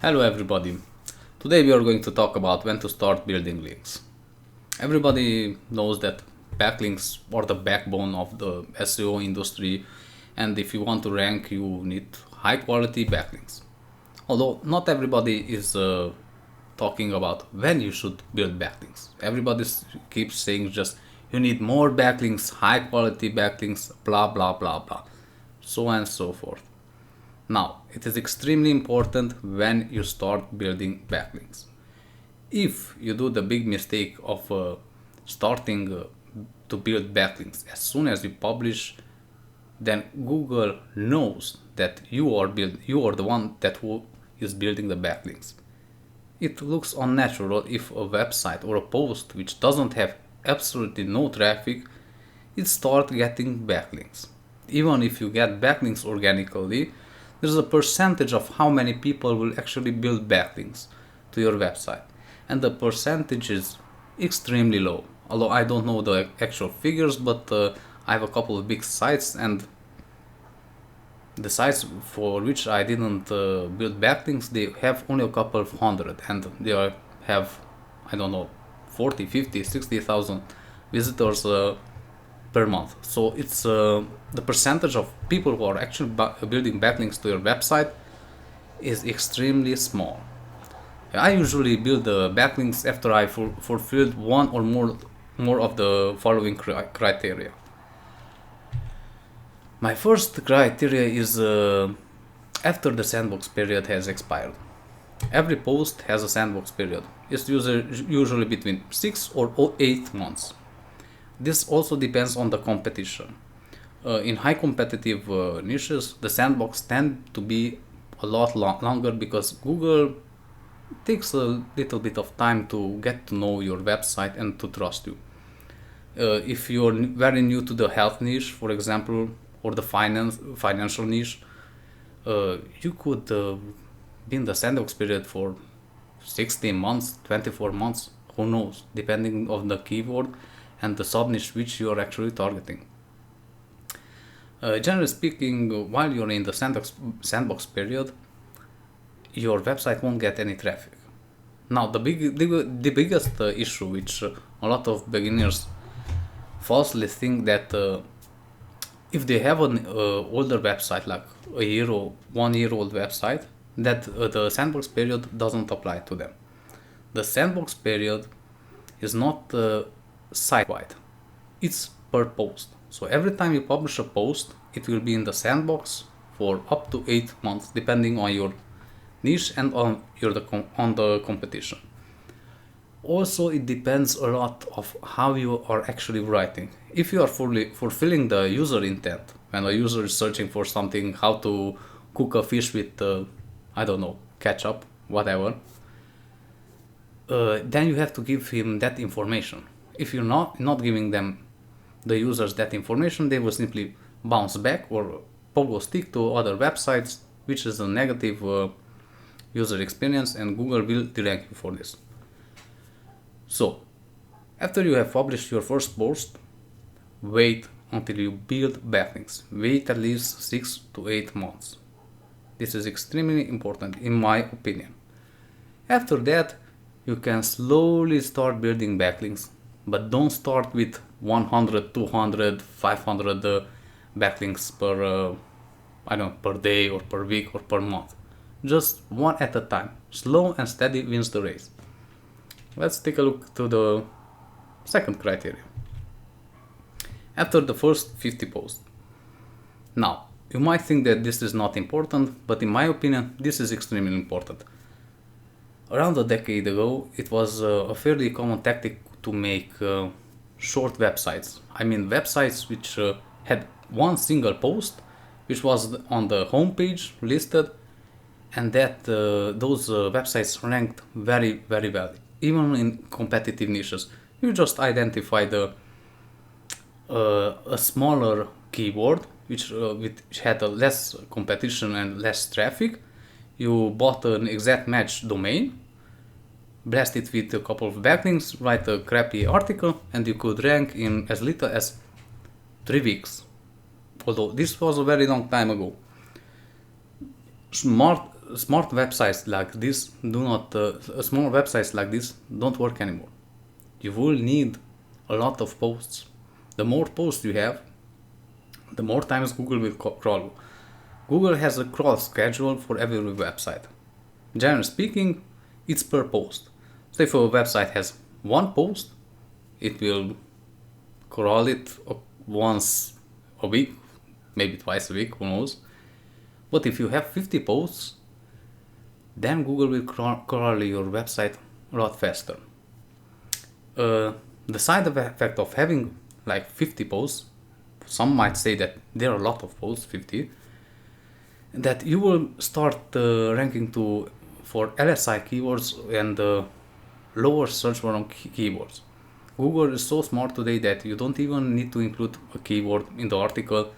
Hello everybody. Today we are going to talk about when to start building links. Everybody knows that backlinks are the backbone of the SEO industry, and if you want to rank you need high quality backlinks. Although not everybody is talking about when you should build backlinks. Everybody keeps saying just you need more backlinks, high quality backlinks, blah blah blah blah, so on and so forth. Now, it is extremely important when you start building backlinks. If you do the big mistake of starting to build backlinks as soon as you publish, then Google knows that you are the one who is building the backlinks. It looks unnatural if a website or a post which doesn't have absolutely no traffic, it starts getting backlinks. Even if you get backlinks organically, there's a percentage of how many people will actually build backlinks to your website. And the percentage is extremely low. Although I don't know the actual figures, but I have a couple of big sites, and the sites for which I didn't build backlinks, they have only a couple of hundred, and they have, I don't know, 40, 50, 60,000 visitors per month. So it's the percentage of people who are actually building backlinks to your website is extremely small. I usually build the backlinks after I fulfilled one or more of the following criteria. My first criteria is after the sandbox period has expired. Every post has a sandbox period. It's usually between 6 or 8 months. This also depends on the competition. In high competitive niches, the sandbox tend to be a lot longer because Google takes a little bit of time to get to know your website and to trust you. If you're very new to the health niche, for example, or the financial niche, you could be in the sandbox period for 16 months, 24 months, who knows, depending on the keyword and the sub niche which you are actually targeting. Generally speaking, while you're in the sandbox period, your website won't get any traffic. Now, the biggest issue which a lot of beginners falsely think that if they have an older website, like a year or 1 year old website, that the sandbox period doesn't apply to them. The sandbox period is not site-wide, it's per post. So every time you publish a post, it will be in the sandbox for up to 8 months, depending on your niche and on the competition. Also, it depends a lot of how you are actually writing. If you are fully fulfilling the user intent, when a user is searching for something, how to cook a fish with, I don't know, ketchup, whatever, then you have to give him that information. If you're not giving them, the users, that information, they will simply bounce back or pogo stick to other websites, which is a negative user experience, and Google will derank you for this. So, after you have published your first post, wait until you build backlinks. Wait at least 6 to 8 months. This is extremely important in my opinion. After that, you can slowly start building backlinks, but don't start with 100, 200, 500 backlinks per day or per week or per month. Just one at a time. Slow and steady wins the race. Let's take a look to the second criteria. After the first 50 posts. Now, you might think that this is not important, but in my opinion, this is extremely important. Around a decade ago, it was a fairly common tactic to make short websites. I mean, websites which had one single post, which was on the homepage listed, and that those websites ranked very, very well, even in competitive niches. You just identify a smaller keyword which had a less competition and less traffic. You bought an exact match domain, blast it with a couple of backlinks, write a crappy article, and you could rank in as little as 3 weeks. Although this was a very long time ago. smart websites like this do not small websites like this don't work anymore. You will need a lot of posts. The more posts you have, the more times Google will crawl. Google has a crawl schedule for every website. Generally speaking, it's per post. So if a website has one post, it will crawl it once a week, maybe twice a week, who knows. But if you have 50 posts, then Google will crawl your website a lot faster. The side effect of having like 50 posts, some might say that there are a lot of posts, 50, that you will start ranking for LSI keywords and lower search volume keywords. Google is so smart today that you don't even need to include a keyword in the article,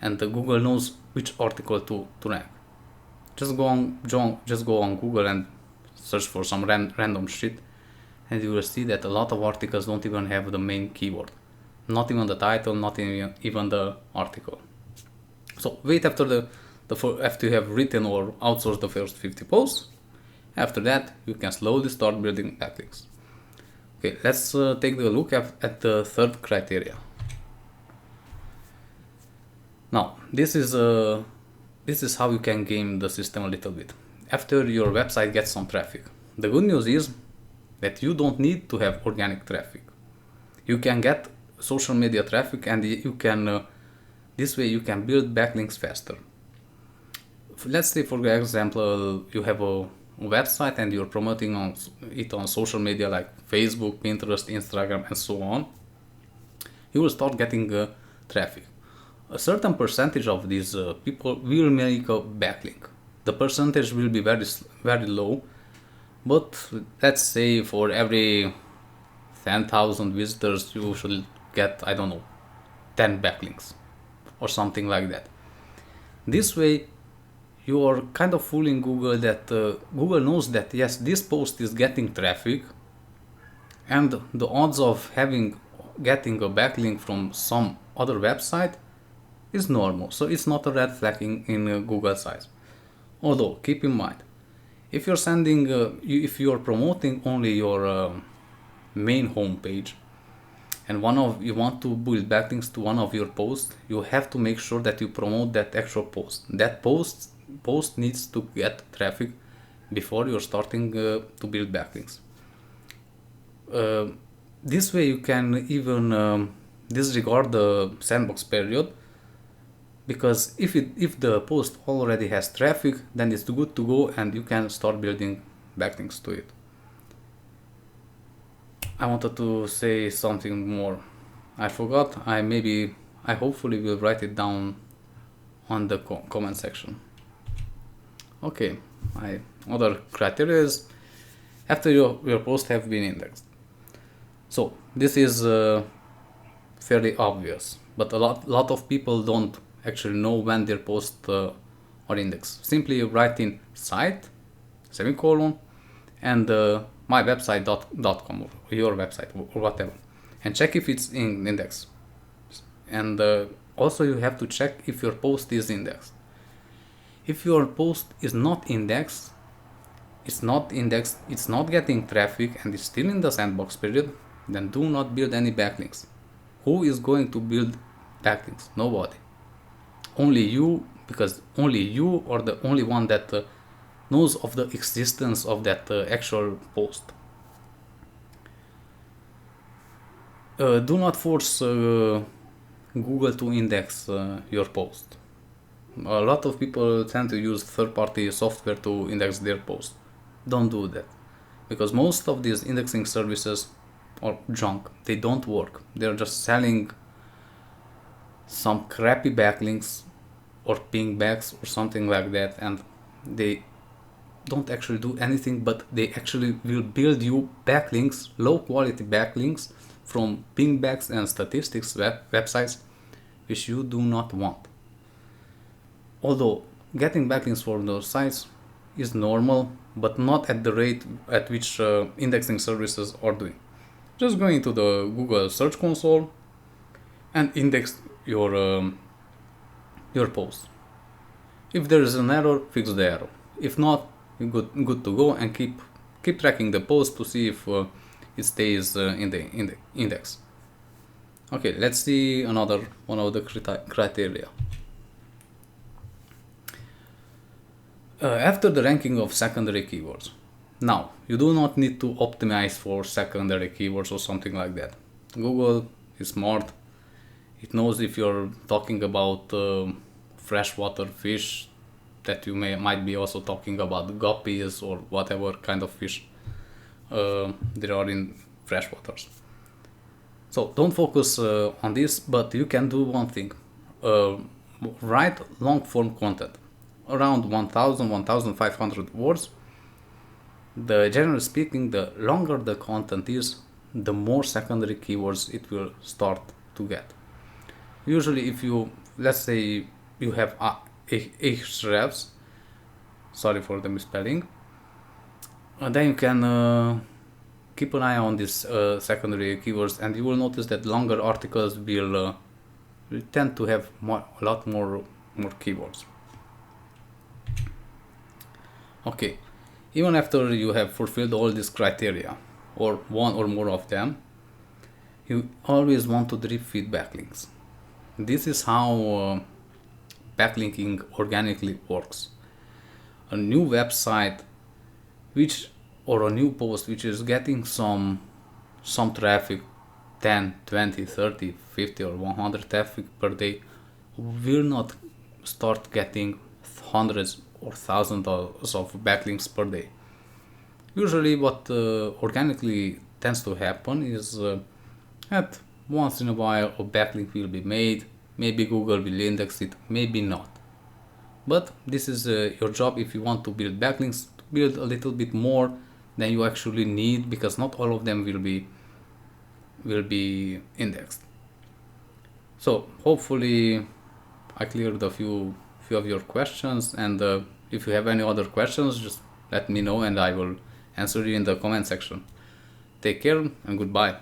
and Google knows which article to rank. Just go on Google and search for some random shit, and you will see that a lot of articles don't even have the main keyword, not even the title, not even the article. So wait after you have written or outsourced the first 50 posts. After that, you can slowly start building backlinks. Okay, let's take a look at the third criteria. Now, this is how you can game the system a little bit. After your website gets some traffic, the good news is that you don't need to have organic traffic. You can get social media traffic, and you can this way you can build backlinks faster. Let's say, for example, you have a website and you're promoting it on social media like Facebook, Pinterest, Instagram, and so on. You will start getting traffic. A certain percentage of these people will make a backlink. The percentage will be very low, but let's say for every 10,000 visitors you should get, I don't know, 10 backlinks or something like that. This way you are kind of fooling Google that Google knows that yes, this post is getting traffic, and the odds of getting a backlink from some other website is normal. So it's not a red flag in Google's eyes. Although keep in mind, if you're promoting only your main homepage, and you want to build backlinks to one of your posts, you have to make sure that you promote that actual post. That post needs to get traffic before you're starting to build backlinks. This way you can even disregard the sandbox period, because if the post already has traffic, then it's good to go and you can start building backlinks to it. I wanted to say something more. I forgot. I hopefully will write it down on the comment section. Okay, other criteria is after your posts have been indexed. So this is fairly obvious, but a lot of people don't actually know when their posts are indexed. Simply write in site, semicolon, and mywebsite.com or your website or whatever, and check if it's in index. And also you have to check if your post is indexed. If your post is not indexed, it's not getting traffic, and it's still in the sandbox period, then do not build any backlinks. Who is going to build backlinks? Nobody. Only you, because only you are the only one that knows of the existence of that actual post. Do not force Google to index your post. A lot of people tend to use third-party software to index their post. Don't do that, because most of these indexing services are junk. They don't work. They're just selling some crappy backlinks or pingbacks or something like that, and they don't actually do anything, but they actually will build you backlinks, low quality backlinks from pingbacks and statistics websites, which you do not want. Although getting backlinks from those sites is normal, but not at the rate at which indexing services are doing. Just go into the Google Search Console and index your post. If there is an error, fix the error. If not, you're good to go, and keep tracking the post to see if it stays in the index. Okay, let's see another one of the criteria. After the ranking of secondary keywords, now you do not need to optimize for secondary keywords or something like that. Google is smart. It knows if you're talking about freshwater fish, that you might be also talking about guppies or whatever kind of fish there are in freshwaters. So don't focus on this, but you can do one thing. Uh, Write long form content around 1000 1500 words. Generally speaking, the longer the content is, the more secondary keywords it will start to get. Usually if you, let's say you have hrefs, sorry for the misspelling, then you can keep an eye on these secondary keywords, and you will notice that longer articles will tend to have a lot more keywords. Okay, even after you have fulfilled all these criteria, or one or more of them, you always want to drip feed backlinks. This is how backlinking organically works. A new website or a new post which is getting some traffic, 10, 20, 30, 50 or 100 traffic per day, will not start getting hundreds or thousands of backlinks per day. Usually what organically tends to happen is that once in a while a backlink will be made, maybe Google will index it, maybe not. But this is your job. If you want to build backlinks, to build a little bit more than you actually need, because not all of them will be indexed. So hopefully I cleared a few of your questions, and if you have any other questions, just let me know and I will answer you in the comment section. Take care and goodbye.